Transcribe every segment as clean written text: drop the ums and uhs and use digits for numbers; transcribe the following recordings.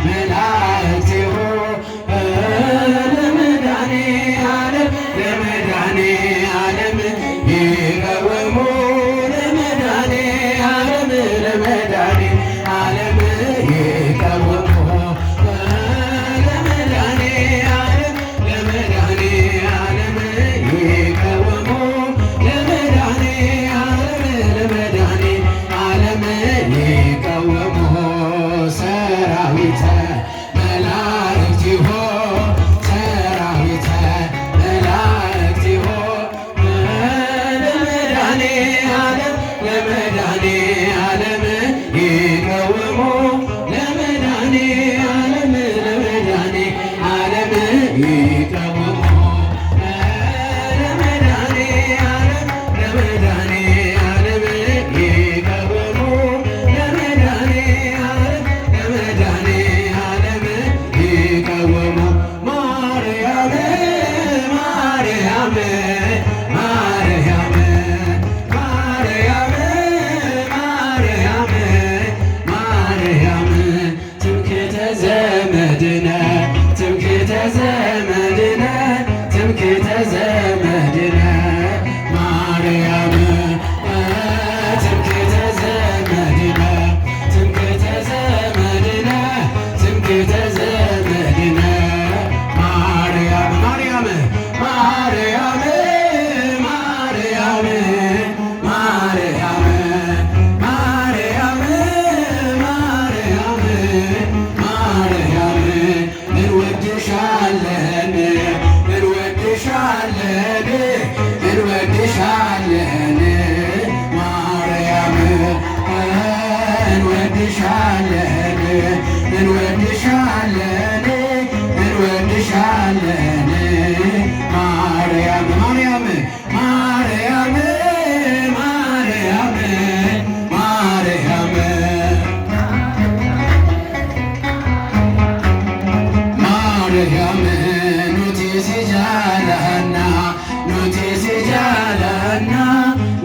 መላእክቲሁ ለመድኃኔዓለም ይቀወሙ ለመድኃኔዓለም ይቀወሙ ለመድኃኔዓለም ይቀወሙ ለመድኃኔዓለም ይቀወሙ ሰራዊተ መላእክቲሁ ለመድኃኔዓለም ይቀወሙ ለመድኃኔዓለም ይቀወሙ ትምክህተ ዘመድነ ማርያም ትምክህተ ዘመድነ ማርያም እንወድሻለን ማርያም እንወድሻለን ማርያም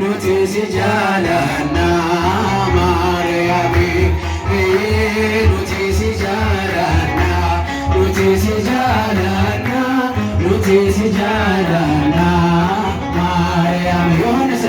ኑቲ ሲጃለና ማርያም ኑቲ ሲጃለና ማርያም ዮሐንስ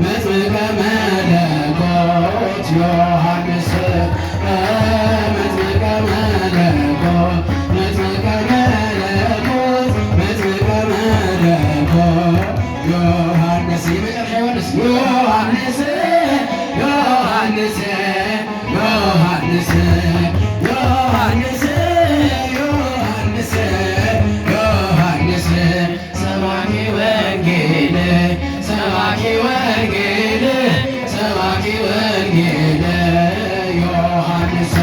መጥምቀ መለኮት ዮሐንስ መጥምቀ መለኮት ዮሐንስ የመጨረሻ ዮሐንስ ሰባኪ ወንጌል ዮሐንስ